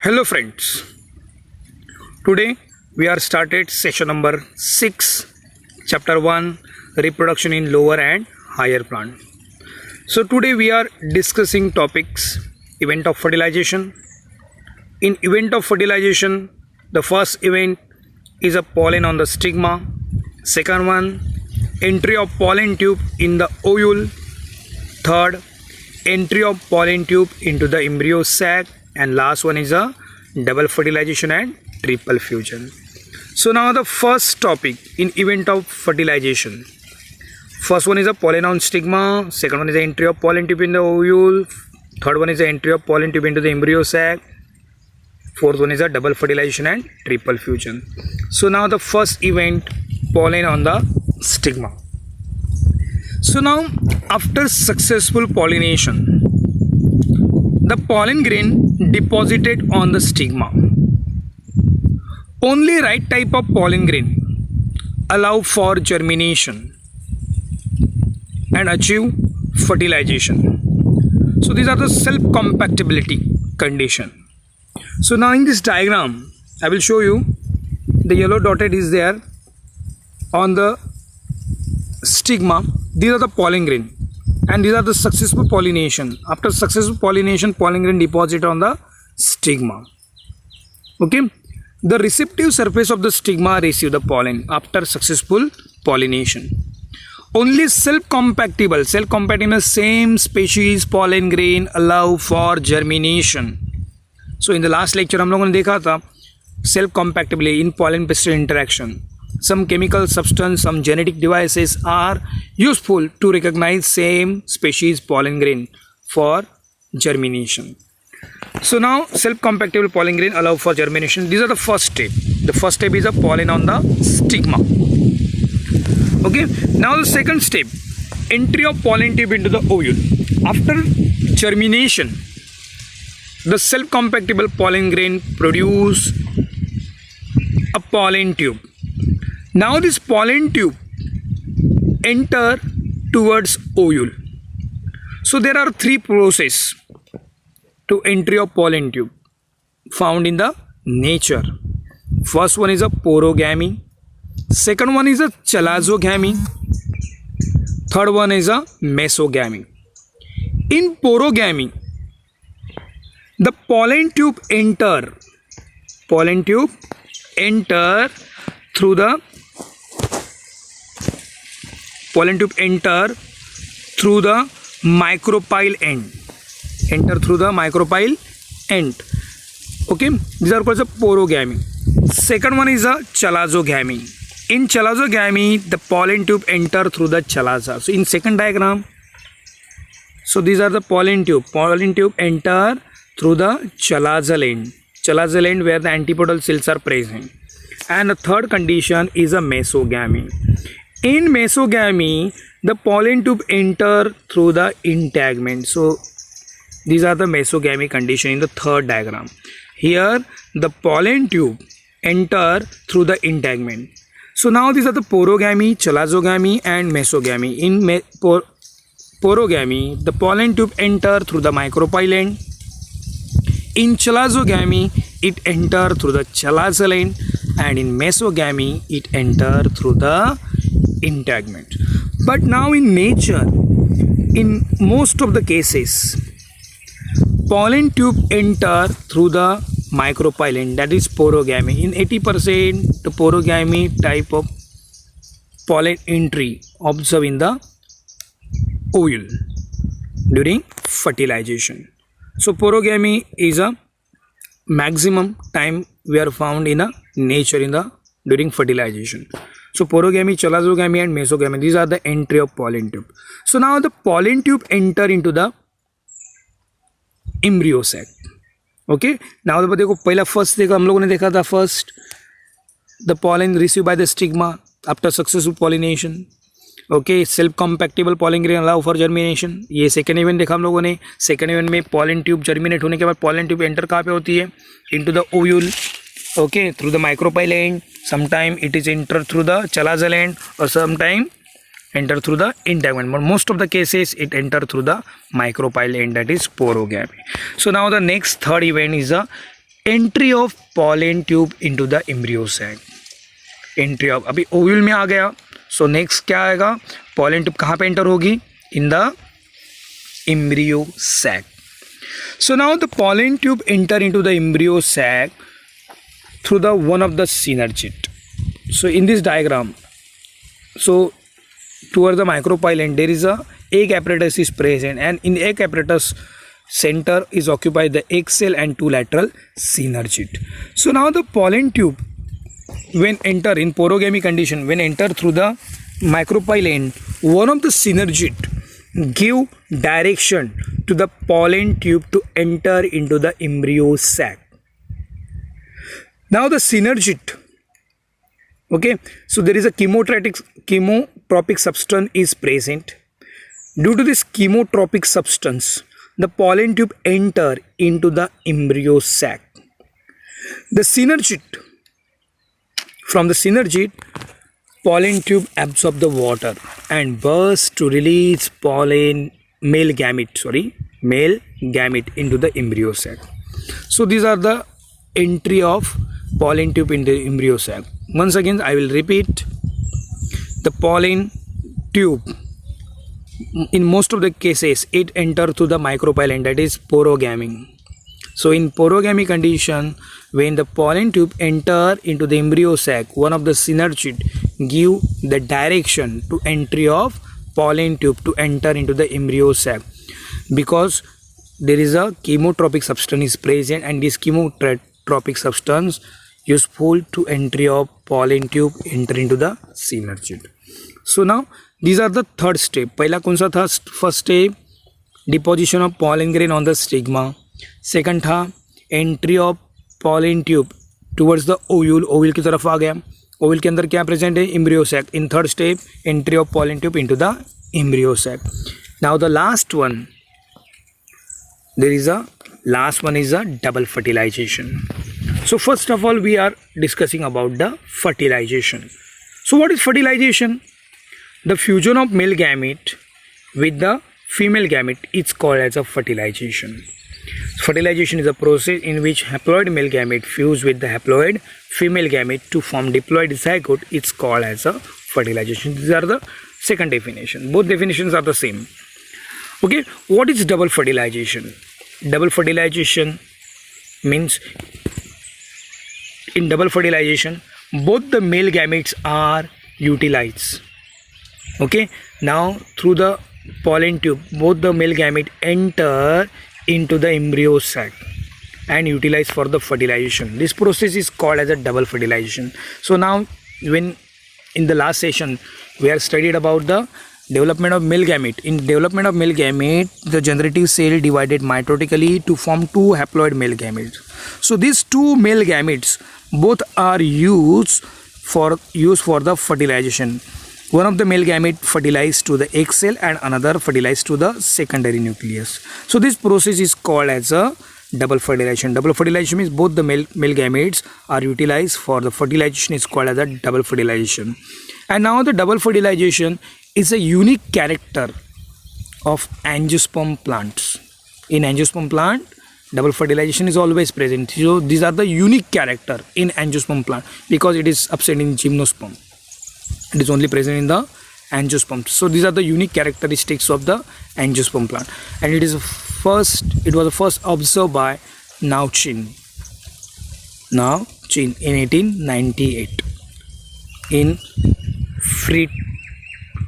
Hello friends, today we are started session number 6, chapter 1, reproduction in lower and higher plant. So today we are discussing topics event of fertilization. In event of fertilization, the first event is a pollen on the stigma, second one entry of pollen tube in the ovule, third entry of pollen tube into the embryo sac, and last one is a double fertilization and triple fusion. So now the first topic in event of fertilization. First one is a pollen on stigma, second one is the entry of pollen tube in the ovule, third one is the entry of pollen tube into the embryo sac, fourth one is a double fertilization and triple fusion. So now the first event, pollen on the stigma. So now after successful pollination, the pollen grain deposited on the stigma. Only right type of pollen grain allow for germination and achieve fertilization. So these are the self-compatibility condition. So now in this diagram, I will show you the yellow dotted is there on the stigma. These are the pollen grain. And these are the successful pollination. After successful pollination, pollen grain deposit on the stigma. Okay. The receptive surface of the stigma receive the pollen after successful pollination. Only self-compatible same species pollen grain allow for germination. So in the last lecture हम लोगों ने देखा था self-compatibility in pollen-pesticide interaction. Some chemical substance, some genetic devices are useful to recognize same species pollen grain for germination. So now self-compatible pollen grain allow for germination. These are the first step. The first step is a pollen on the stigma. Okay. Now the second step, entry of pollen tube into the ovule. After germination, the self-compatible pollen grain produce a pollen tube. Now this pollen tube enter towards ovule. So there are three processes to entry of pollen tube found in the nature. First one is a porogamy, second one is a chalazogamy, third one is a mesogamy. In porogamy, the pollen tube enter through the micropyle end. Okay, these are called a porogamy. Second one is a chalazogamy. In chalazogamy, the pollen tube enter through the chalaza. So in second diagram, so these are the pollen tube enter through the chalaza end where the antipodal cells are present. And the third condition is a mesogamy. In mesogamy, the pollen tube enter through the integument. So these are the mesogamy condition in the third diagram. Here the pollen tube enter through the integument. So now these are the porogamy, chalazogamy and mesogamy. In porogamy, the pollen tube enter through the micropyle end. In chalazogamy, it enter through the chalaza end, and in mesogamy, it enter through the integument. But now in nature, in most of the cases, pollen tube enter through the micropyle end, that is porogamy. In 80% the porogamy type of pollen entry observed in the ovule during fertilization. So porogamy is a maximum time we are found in a nature during fertilization. So porogamy, chalazogamy and mesogamy, these are the entry of pollen tube. So now the pollen tube enter into the embryo sac. Okay, now देखो पहला first देखा हम लोगों ने देखा था first the pollen received by the stigma after successful pollination. Okay, self compatible pollen grain allow for germination. ये second event देखा हम लोगों ने. Second event में pollen tube germinate होने के बाद pollen tube enter कहाँ पे होती है? Into the ovule. Okay, through the micropyle end. Sometime it is enter through the chalaza end, or sometime enter through the integument, but most of the cases it enter through the micropyle end, that is porogamy. So now the next third event is a entry of pollen tube into the embryo sac. Entry of, अभी ovule में आ गया, so next क्या आएगा, pollen tube कहाँ पे enter होगी, in the embryo sac. So now the pollen tube enter into the embryo sac through the one of the synergid. So in this diagram, so towards the micropylon there is a egg apparatus is present, and in egg apparatus center is occupied the egg cell and two lateral synergid. So now the pollen tube when enter in porogamy condition, when enter through the micropylon, one of the synergid give direction to the pollen tube to enter into the embryo sac. Now the synergid, okay, so there is a chemotropic substance is present. Due to this chemotropic substance, the pollen tube enter into the embryo sac. The synergid, from the synergid, pollen tube absorb the water and burst to release male gamete into the embryo sac. So these are the entry of pollen tube in the embryo sac. Once again I will repeat, the pollen tube, in most of the cases it enter through the micropylon, that is porogamy. So in porogamy condition, when the pollen tube enter into the embryo sac, one of the synergid give the direction to entry of pollen tube to enter into the embryo sac, because there is a chemotropic substance is present, and this chemotropic substance useful to entry of pollen tube enter into the synergid. So now these are the third step. पहला कौन सा था, first step deposition of pollen grain on the stigma. Second था entry of pollen tube towards the ovule, ovule की तरफ आ गया, ovule के अंदर क्या प्रेजेंट है, embryo sac. In third step entry of pollen tube into the embryo sac. Now the last one, there is a last one is a double fertilization. So first of all we are discussing about the fertilization. So what is fertilization? The fusion of male gamete with the female gamete is called as a fertilization. Fertilization is a process in which haploid male gamete fuse with the haploid female gamete to form diploid zygote. It's called as a fertilization. These are the second definition. Both definitions are the same. Okay, what is double fertilization? Double fertilization means, in double fertilization both the male gametes are utilized. Okay, now through the pollen tube both the male gamete enter into the embryo sac and utilize for the fertilization. This process is called as a double fertilization. So now, when in the last session we have studied about the development of male gamete. In development of male gamete, the generative cell divided mitotically to form two haploid male gametes. So these two male gametes both are used for the fertilization. One of the male gamete fertilized to the egg cell and another fertilized to the secondary nucleus. So this process is called as a double fertilization. Double fertilization means both the male gametes are utilized for the fertilization, is called as a double fertilization. And now the double fertilization is a unique character of angiosperm plants. In angiosperm plant, double fertilization is always present. So these are the unique character in angiosperm plant, because it is absent in gymnosperm. It is only present in the angiosperm. So these are the unique characteristics of the angiosperm plant, and it was first observed by Nauchin in 1898 in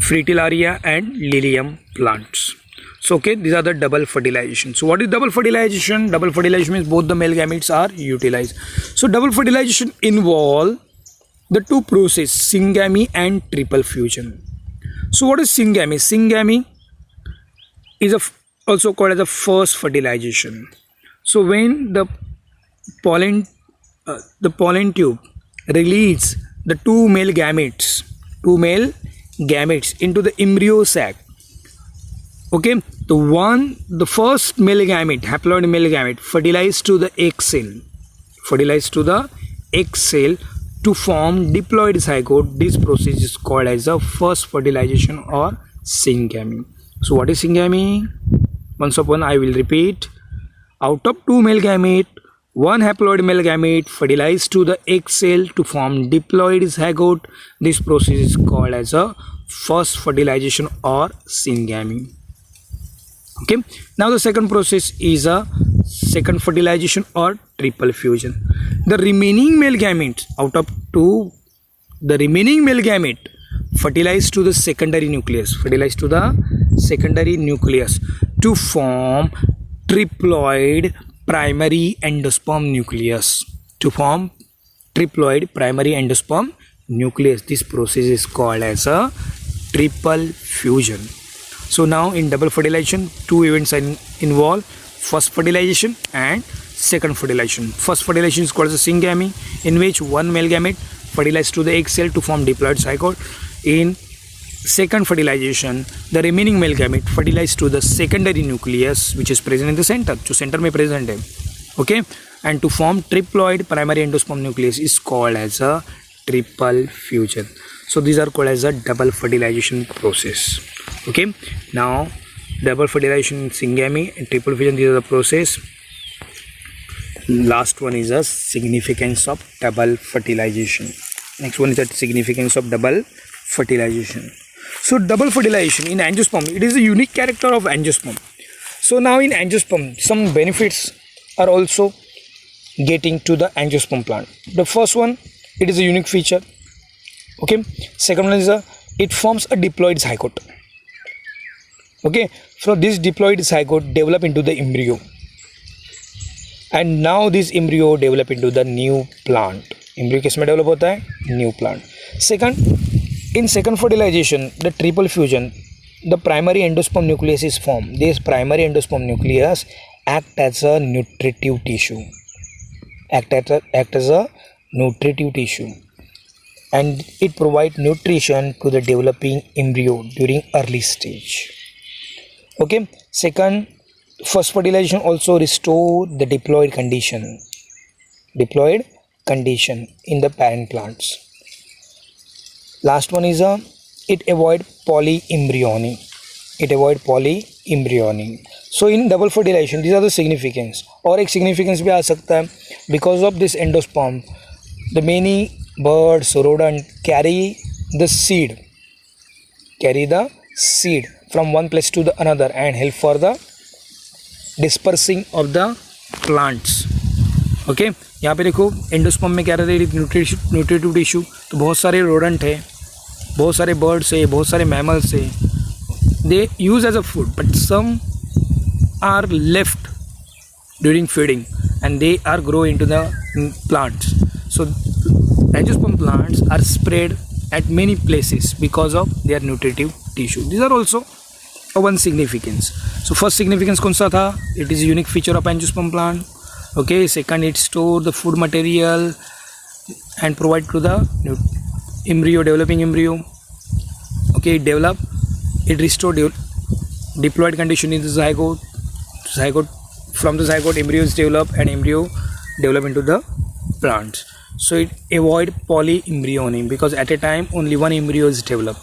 Fritillaria and Lilium plants. So okay, these are the double fertilization. So what is double fertilization? Double fertilization means both the male gametes are utilized. So double fertilization involve the two process, syngamy and triple fusion. So what is syngamy? Syngamy is also called as the first fertilization. So when the pollen tube release the two male gametes into the embryo sac. Okay, the first male gamete, haploid male gamete, fertilized to the egg cell to form diploid zygote. This process is called as the first fertilization or syngamy. So what is syngamy? Once upon I will repeat. Out of two male gamete, One haploid male gamete fertilized to the egg cell to form diploid zygote. This process is called as a first fertilization or syngamy. Okay, now the second process is a second fertilization or triple fusion. The remaining male gametes out of two, the remaining male gamete fertilized to the secondary nucleus, to form triploid primary endosperm nucleus. This process is called as a triple fusion. So now in double fertilization, two events are involved: first fertilization and second fertilization. First fertilization is called as a syngamy, in which one male gamete fertilized to the egg cell to form diploid zygote. In second fertilization, the remaining male gamete fertilized to the secondary nucleus, which is present in the center, जो center में present है. Okay, and to form triploid primary endosperm nucleus is called as a triple fusion. So these are called as a double fertilization process. Okay, now double fertilization, syngamy and triple fusion, these are the process. Last one is a significance of double fertilization. Next one is the significance of double fertilization. So double fertilization in angiosperm, it is a unique character of angiosperm. So now in angiosperm, some benefits are also getting to the angiosperm plant. The first one, it is a unique feature. Okay, second one is it forms a diploid zygote. Okay, so this diploid zygote develop into the embryo, and now this embryo develop into the new plant. Embryo किस में develop होता है? New plant. Second, in second fertilization, the triple fusion, the primary endosperm nucleus is formed. This primary endosperm nucleus act as a nutritive tissue. And it provides nutrition to the developing embryo during early stage. Okay, second, first fertilization also restore the diploid condition in the parent plants. Last one is it avoid polyembryony. So in double fertilization, these are the significance. और एक significance भी आ सकता है, because of this endosperm, the many birds, rodent carry the seed from one place to the another and help for the dispersing of the plants. Okay, यहाँ पे देखो endosperm में क्या रहता है? Nutritive tissue. तो बहुत सारे रोडेंट है, बहुत सारे बर्ड्स है, बहुत सारे मैमल्स है. They use as a food, but some are left during feeding and they are grow into the plants. So angiosperm plants are spread at many places because of their nutritive tissue. These are also one significance. So first significance कौन सा था? It is a unique feature of angiosperm plant. Okay, second, it store the food material and provide to the developing embryo. Okay, it restore diploid condition in the zygote. From the zygote, embryo is developed and embryo develop into the plants. So it avoid polyembryony, because at a time only one embryo is developed.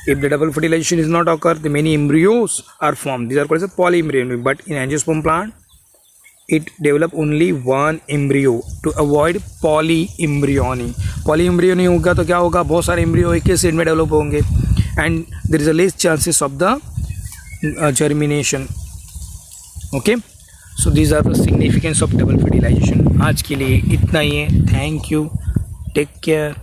If the double fertilization is not occur, the many embryos are formed. These are called as a polyembryony. But in angiosperm plant, it develop only one embryo to avoid polyembryony. Polyembryony होगा तो क्या होगा? बहुत सारे embryo एक ही seed में develop होंगे and there is a less chances of the germination. Okay, so these are the significance of double fertilization. आज के लिए इतना ही है. Thank you. Take care.